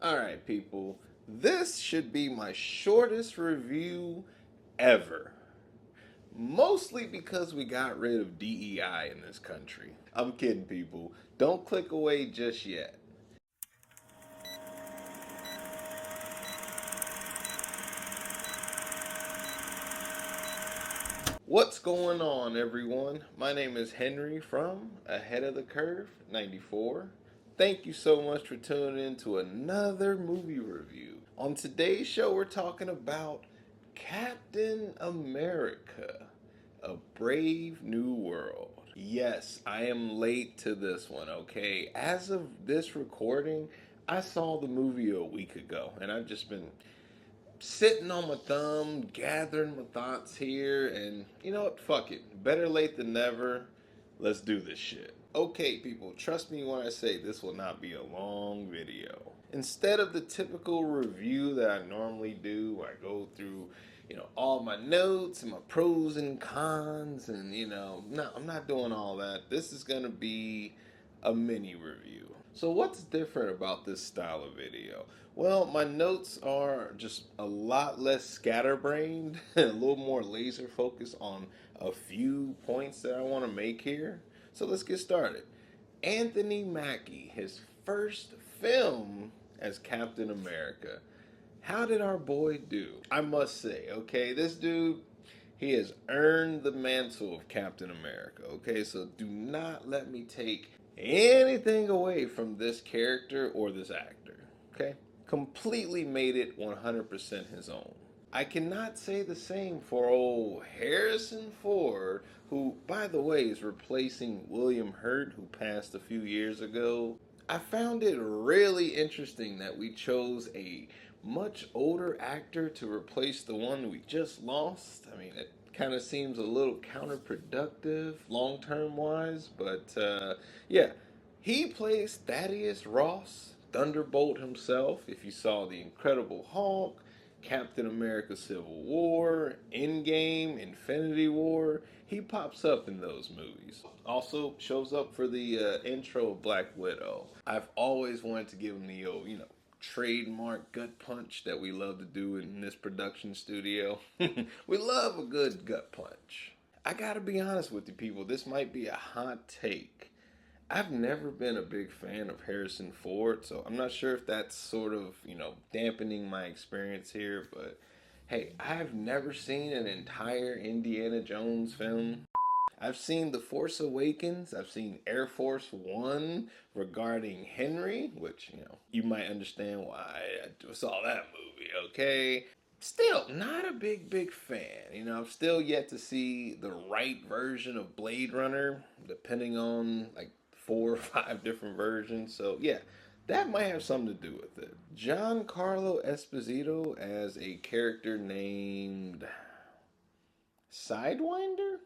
Alright, people, this should be my shortest review ever. Mostly because we got rid of DEI in this country. I'm kidding, people. Don't click away just yet. What's going on, everyone? My name is Henry from Ahead of the Curve 94. Thank you so much for tuning in to another movie review. On today's show, we're talking about Captain America, A Brave New World. Yes, I am late to this one, okay? As of this recording, I saw the movie a week ago, and I've just been sitting on my thumb, gathering my thoughts here, and you know what? Fuck it. Better late than never. Let's do this shit. Okay, people, trust me when I say this will not be a long video. Instead of the typical review that I normally do, where I go through, all my notes and my pros and cons, and no, I'm not doing all that. This is gonna be a mini review. So what's different about this style of video? Well, my notes are just a lot less scatterbrained and a little more laser focused on a few points that I want to make here. So let's get started. Anthony Mackie, his first film as Captain America. How did our boy do? I must say, okay, this dude, he has earned the mantle of Captain America, okay? So do not let me take anything away from this character or this actor, okay? Completely made it 100% his own. I cannot say the same for old Harrison Ford, who, by the way, is replacing William Hurt, who passed a few years ago. I found it really interesting that we chose a much older actor to replace the one we just lost. I mean, it kind of seems a little counterproductive long term wise, but yeah, he plays Thaddeus Ross, Thunderbolt himself. If you saw The Incredible Hulk, Captain America Civil War, Endgame, Infinity War, he pops up in those movies. Also shows up for the intro of Black Widow. I've always wanted to give him the old, trademark gut punch that we love to do in this production studio. We love a good gut punch. I gotta be honest with you, people, this might be a hot take. I've never been a big fan of Harrison Ford, so I'm not sure if that's sort of, dampening my experience here, but hey, I've never seen an entire Indiana Jones film. I've seen The Force Awakens, I've seen Air Force One regarding Henry, which, you might understand why I saw that movie, okay? Still, not a big fan. I've still yet to see the right version of Blade Runner, depending on like 4 or 5 different versions. So, yeah, that might have something to do with it. Giancarlo Esposito as a character named Sidewinder?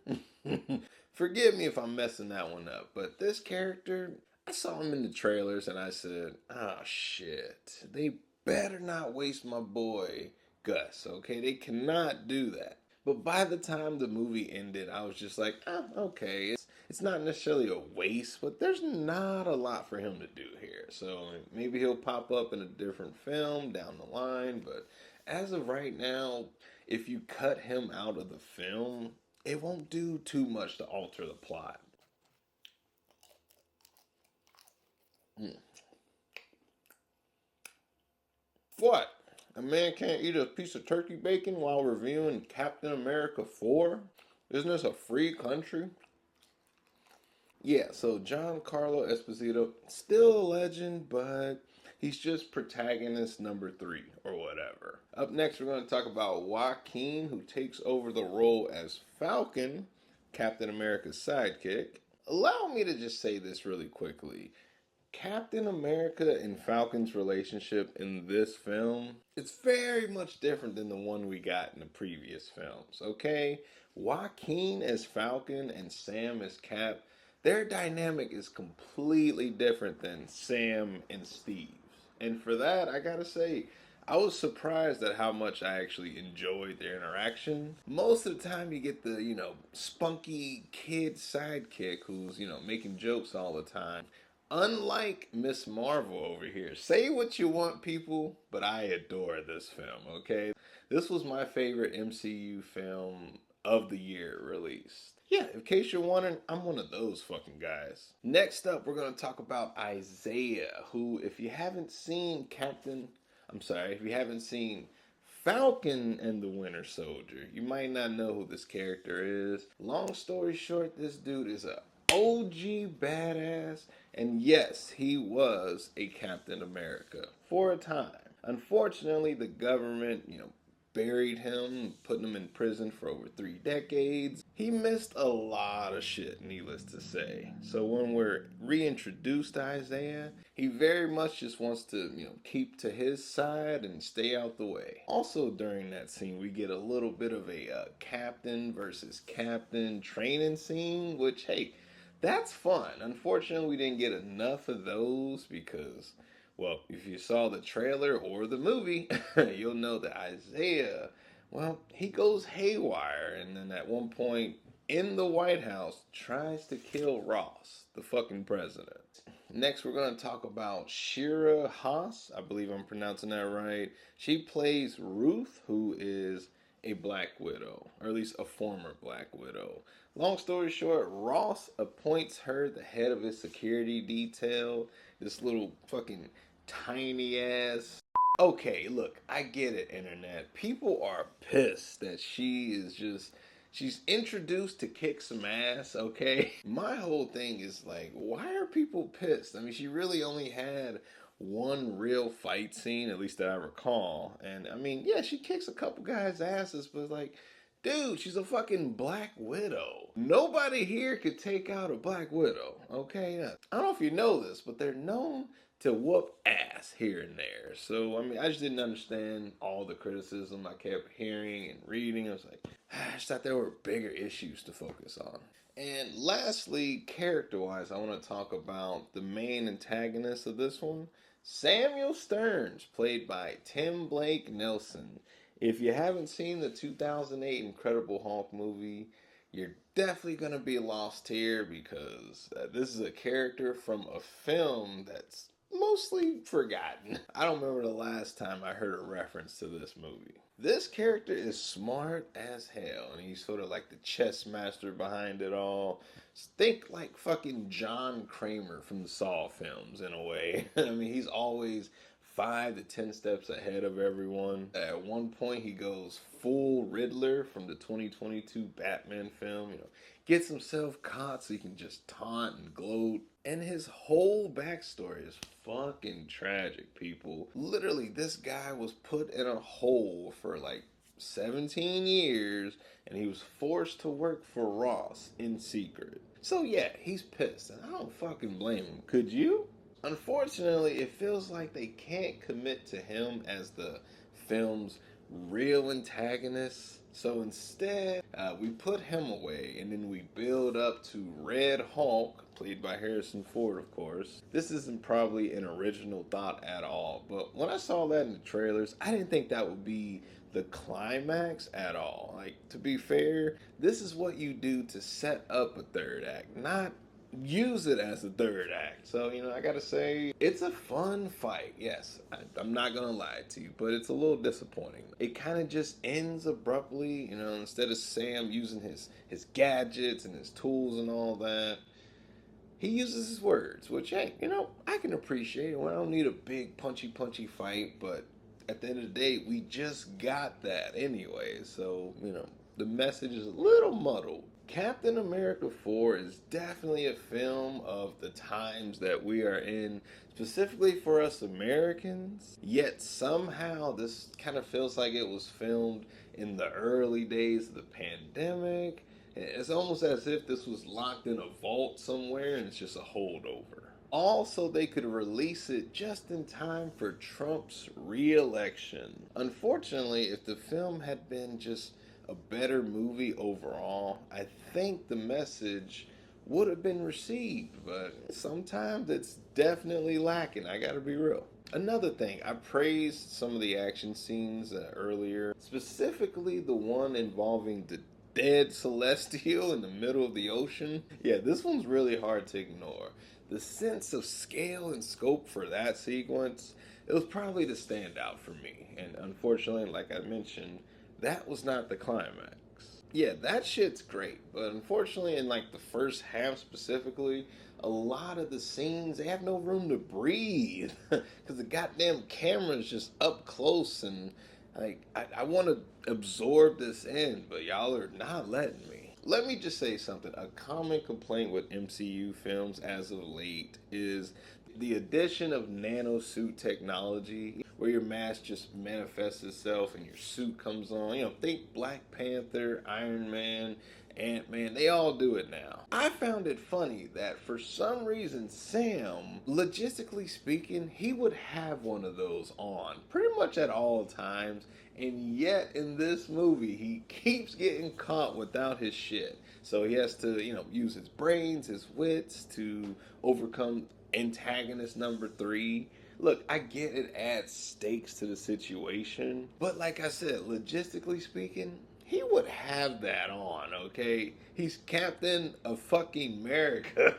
Forgive me if I'm messing that one up, but this character, I saw him in the trailers and I said, oh shit, they better not waste my boy Gus, okay? They cannot do that. But by the time the movie ended, I was just like, oh, okay. It's not necessarily a waste, but there's not a lot for him to do here. So maybe he'll pop up in a different film down the line. But as of right now, if you cut him out of the film, it won't do too much to alter the plot. Hmm. What? A man can't eat a piece of turkey bacon while reviewing Captain America 4? Isn't this a free country? Yeah, so Giancarlo Esposito, still a legend, but he's just protagonist number 3 or whatever. Up next, we're going to talk about Joaquin, who takes over the role as Falcon, Captain America's sidekick. Allow me to just say this really quickly. Captain America and Falcon's relationship in this film, it's very much different than the one we got in the previous films, okay? Joaquin as Falcon and Sam as Cap, their dynamic is completely different than Sam and Steve's. And for that, I gotta say, I was surprised at how much I actually enjoyed their interaction. Most of the time, you get the, spunky kid sidekick who's, making jokes all the time. Unlike Miss Marvel over here, say what you want, people, but I adore this film, okay? This was my favorite MCU film of the year released. Yeah, in case you're wondering, I'm one of those fucking guys. Next up, we're going to talk about Isaiah, who, if you haven't seen if you haven't seen Falcon and the Winter Soldier, you might not know who this character is. Long story short, this dude is a OG badass, and yes, he was a Captain America for a time. Unfortunately, the government, buried him, putting him in prison for over 3 decades. He missed a lot of shit, needless to say. So when we're reintroduced to Isaiah, he very much just wants to, keep to his side and stay out the way. Also, during that scene, we get a little bit of a captain versus captain training scene, which, hey, that's fun. Unfortunately, we didn't get enough of those because, well, if you saw the trailer or the movie, you'll know that Isaiah, well, he goes haywire, and then at one point in the White House tries to kill Ross, the fucking president. Next, we're going to talk about Shira Haas. I believe I'm pronouncing that right. She plays Ruth, who is a Black Widow, or at least a former Black Widow. Long story short, Ross appoints her the head of his security detail. This little fucking tiny ass. Okay, look, I get it, internet. People are pissed that she's introduced to kick some ass, okay? My whole thing is like, why are people pissed? I mean, she really only had one real fight scene, at least that I recall. And I mean, yeah, she kicks a couple guys' asses, but like, dude, she's a fucking Black Widow. Nobody here could take out a Black Widow, okay? I don't know if you know this, but they're known to whoop ass here and there. So, I mean, I just didn't understand all the criticism I kept hearing and reading. I was like, I just thought there were bigger issues to focus on. And lastly, character-wise, I want to talk about the main antagonist of this one, Samuel Stearns, played by Tim Blake Nelson. If you haven't seen the 2008 Incredible Hulk movie, you're definitely going to be lost here because this is a character from a film that's mostly forgotten. I don't remember the last time I heard a reference to this movie. This character is smart as hell, and he's sort of like the chess master behind it all. Think like fucking John Kramer from the Saw films in a way. I mean, he's always 5 to 10 steps ahead of everyone. At one point, he goes full Riddler from the 2022 Batman film. Gets himself caught so he can just taunt and gloat. And his whole backstory is fucking tragic, people. Literally, this guy was put in a hole for like 17 years, and he was forced to work for Ross in secret. So yeah, he's pissed, and I don't fucking blame him. Could you? Unfortunately, it feels like they can't commit to him as the film's real antagonist. So instead, we put him away, and then we build up to Red Hulk, played by Harrison Ford, of course. This isn't probably an original thought at all, but when I saw that in the trailers, I didn't think that would be the climax at all. Like, to be fair, this is what you do to set up a third act, not use it as a third act. So, I gotta say, it's a fun fight. Yes, I'm not gonna lie to you, but it's a little disappointing. It kind of just ends abruptly, instead of Sam using his gadgets and his tools and all that. He uses his words, which, hey, I can appreciate. Well, I don't need a big punchy fight, but at the end of the day, we just got that anyway. So, the message is a little muddled. Captain America 4 is definitely a film of the times that we are in, specifically for us Americans. Yet somehow this kind of feels like it was filmed in the early days of the pandemic. It's almost as if this was locked in a vault somewhere and it's just a holdover. Also, they could release it just in time for Trump's re-election. Unfortunately, if the film had been just a better movie overall, I think the message would have been received, but sometimes it's definitely lacking. I gotta be real. Another thing, I praised some of the action scenes earlier, specifically the one involving the dead Celestial in the middle of the ocean. Yeah, this one's really hard to ignore. the sense of scale and scope for that sequence, it was probably the standout for me. And unfortunately, like I mentioned, that was not the climax. Yeah, that shit's great, but unfortunately, in like the first half specifically, a lot of the scenes they have no room to breathe because the goddamn camera's just up close and like I want to absorb this in, but y'all are not letting me. Let me just say something. A common complaint with MCU films as of late is the addition of nanosuit technology where your mask just manifests itself and your suit comes on. You know, think Black Panther, Iron Man, Ant-Man, they all do it now. I found it funny that for some reason Sam, logistically speaking, he would have one of those on pretty much at all times, and yet in this movie he keeps getting caught without his shit. So he has to, use his brains, his wits to overcome antagonist number 3. Look, I get it adds stakes to the situation, but like I said, logistically speaking, he would have that on, okay? He's Captain of fucking America.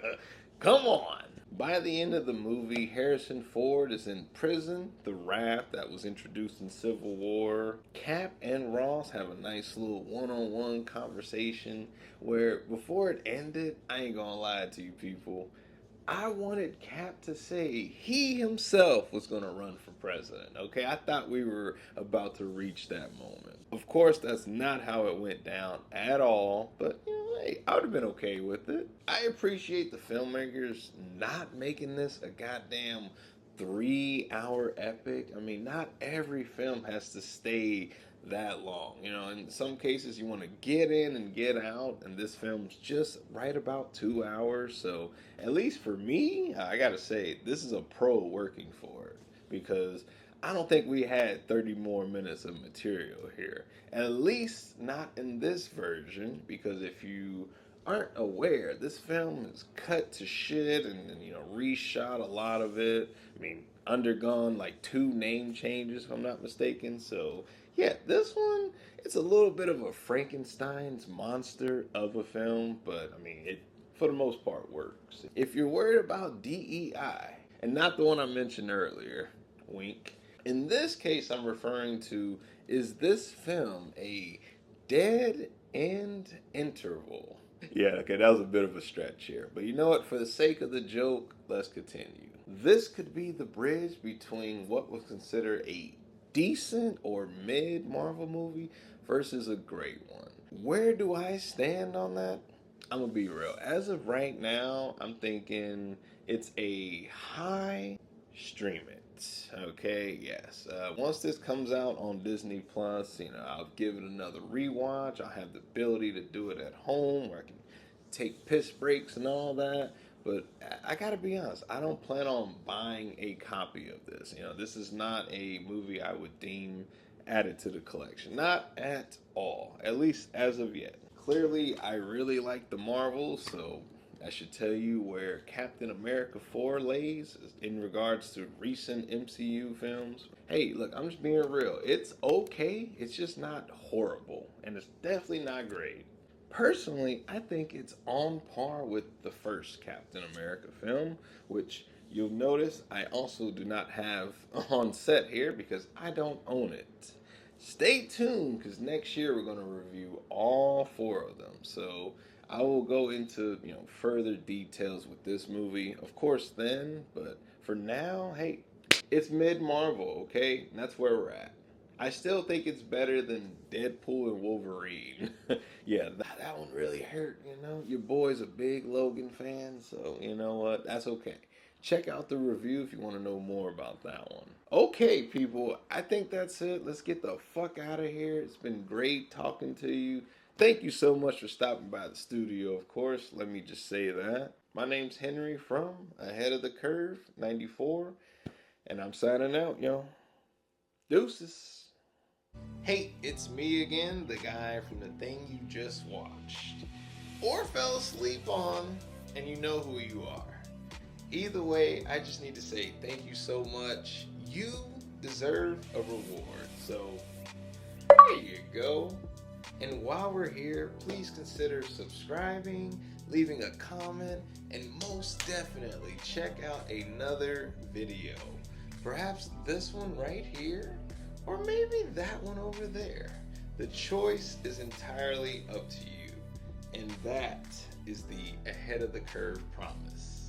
Come on. By the end of the movie, Harrison Ford is in prison, the raft that was introduced in Civil War. Cap and Ross have a nice little one-on-one conversation where before it ended, I ain't gonna lie to you people, I wanted Cap to say he himself was going to run for president. Okay, I thought we were about to reach that moment. Of course, that's not how it went down at all, but hey, I would have been okay with it. I appreciate the filmmakers not making this a goddamn 3 hour epic. I mean, not every film has to stay that long. In some cases, you want to get in and get out, and this film's just right about 2 hours. So, at least for me, I gotta say, this is a pro working for it because I don't think we had 30 more minutes of material here. At least not in this version, because if you aren't aware, this film is cut to shit and reshot a lot of it. I mean, undergone like 2 name changes, if I'm not mistaken. So, yeah, this one, it's a little bit of a Frankenstein's monster of a film, but I mean, it for the most part works. If you're worried about DEI, and not the one I mentioned earlier, wink, in this case I'm referring to, is this film a dead end interval? Yeah, okay, that was a bit of a stretch here. But you know what? For the sake of the joke, let's continue. This could be the bridge between what was considered a decent or mid Marvel movie versus a great one. Where do I stand on that? I'm gonna be real. As of right now, I'm thinking it's a high stream it. Okay, yes. Once this comes out on Disney Plus, I'll give it another rewatch. I'll have the ability to do it at home where I can take piss breaks and all that. But I gotta be honest, I don't plan on buying a copy of this. This is not a movie I would deem added to the collection. Not at all. At least as of yet. Clearly, I really like the Marvels, so I should tell you where Captain America 4 lays in regards to recent MCU films. Hey, look, I'm just being real. It's okay, it's just not horrible, and it's definitely not great. Personally, I think it's on par with the first Captain America film, which you'll notice I also do not have on set here because I don't own it. Stay tuned because next year we're going to review all 4 of them. So I will go into further details with this movie, of course, then. But for now, hey, it's mid Marvel, okay? And that's where we're at. I still think it's better than Deadpool and Wolverine. Yeah, that one really hurt. Your boy's a big Logan fan, so you know what? That's okay. Check out the review if you want to know more about that one. Okay, people, I think that's it. Let's get the fuck out of here. It's been great talking to you. Thank you so much for stopping by the studio, of course. Let me just say that. My name's Henry from Ahead of the Curve 94, and I'm signing out, y'all. Deuces. Hey, it's me again, the guy from the thing you just watched. Or fell asleep on, and you know who you are. Either way, I just need to say thank you so much. You deserve a reward. So, there you go. And while we're here, please consider subscribing, leaving a comment, and most definitely check out another video. Perhaps this one right here, or maybe that one over there. The choice is entirely up to you. And that is the Ahead of the Curve promise.